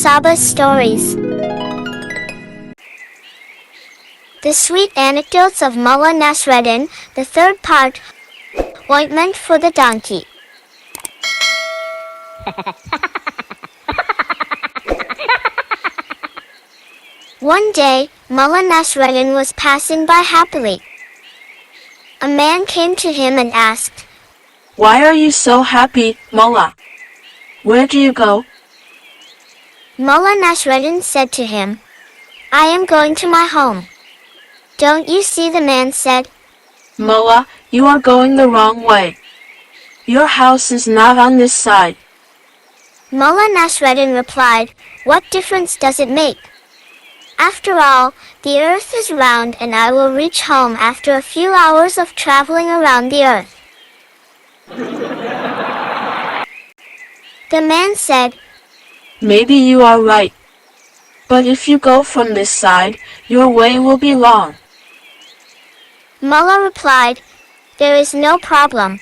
Saba's stories. The Sweet Anecdotes of Mullah Nasreddin, the third part, Ointment for the Donkey. One day, Mullah Nasreddin was passing by happily. A man came to him and asked, "Why are you so happy, Mullah? Where do you go?" Mullah Nasreddin said to him, "I am going to my home." "Don't you see?" the man said. "Mullah, you are going the wrong way. Your house is not on this side." Mullah Nasreddin replied, "What difference does it make? After all, the earth is round and I will reach home after a few hours of traveling around the earth." The man said, "Maybe you are right. But if you go from this side, your way will be long." Mullah replied, "There is no problem.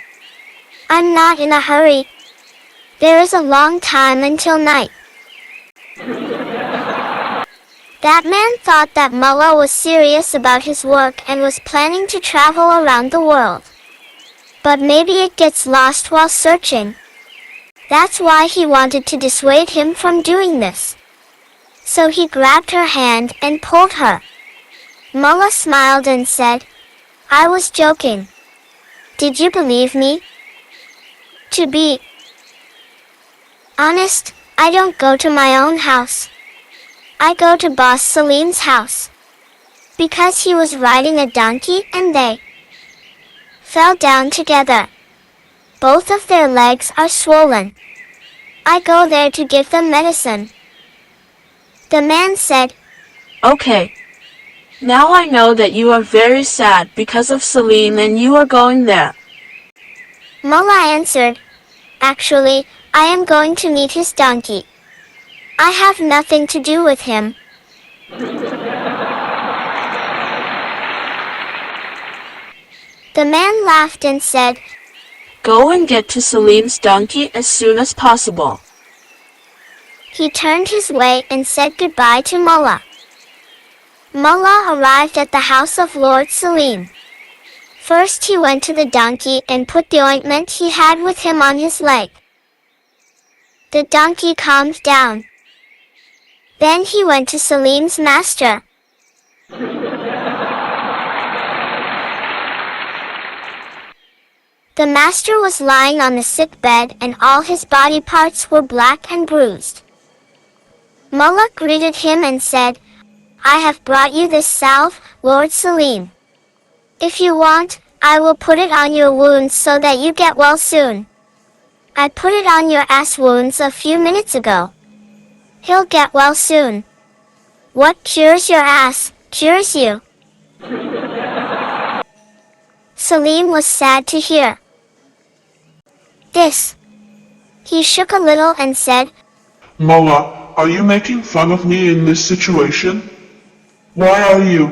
I'm not in a hurry. There is a long time until night." That man thought that Mullah was serious about his work and was planning to travel around the world. But maybe it gets lost while searching. That's why he wanted to dissuade him from doing this. So he grabbed her hand and pulled her. Mullah smiled and said, "I was joking. Did you believe me?" To be honest, I don't go to my own house. I go to Boss Salim's house. Because he was riding a donkey and they fell down together. Both of their legs are swollen. I go there to give them medicine." The man said, "Okay. Now I know that you are very sad because of Salim and you are going there." Mullah answered, "Actually, I am going to meet his donkey. I have nothing to do with him." The man laughed and said, "Go and get to Salim's donkey as soon as possible." He turned his way and said goodbye to Mullah. Mullah arrived at the house of Lord Salim. First he went to the donkey and put the ointment he had with him on his leg. The donkey calmed down. Then he went to Salim's master. The master was lying on the sick bed and all his body parts were black and bruised. Mullah greeted him and said, "I have brought you this salve, Lord Salim. If you want, I will put it on your wounds so that you get well soon. I put it on your ass wounds a few minutes ago. He'll get well soon. What cures your ass, cures you." Salim was sad to hear this. He shook a little and said, "Mullah, are you making fun of me in this situation? Why are you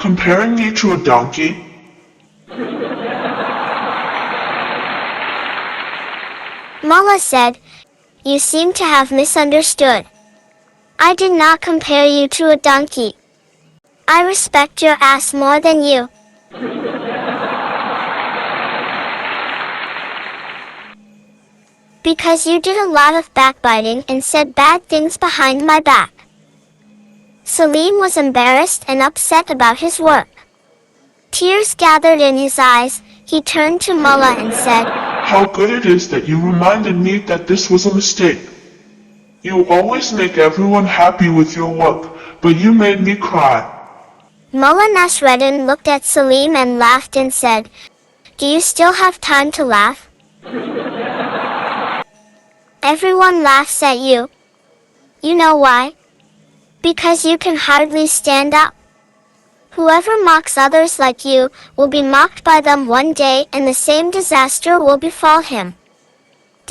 comparing me to a donkey?" Mullah said, "You seem to have misunderstood. I did not compare you to a donkey. I respect your ass more than you." "Because you did a lot of backbiting and said bad things behind my back." Salim was embarrassed and upset about his work. Tears gathered in his eyes. He turned to Mullah and said, "How good it is that you reminded me that this was a mistake. You always make everyone happy with your work, but you made me cry." Mullah Nasreddin looked at Salim and laughed and said, "Do you still have time to laugh? Everyone laughs at you. You know why? Because you can hardly stand up. Whoever mocks others like you will be mocked by them one day and the same disaster will befall him."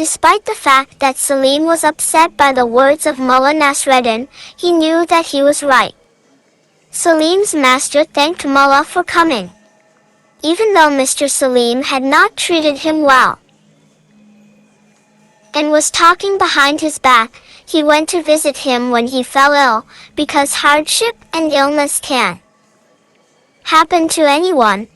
Despite the fact that Salim was upset by the words of Mullah Nasreddin, he knew that he was right. Salim's master thanked Mullah for coming, even though Mr. Salim had not treated him well. and was talking behind his back. He went to visit him when he fell ill, because hardship and illness can happen to anyone.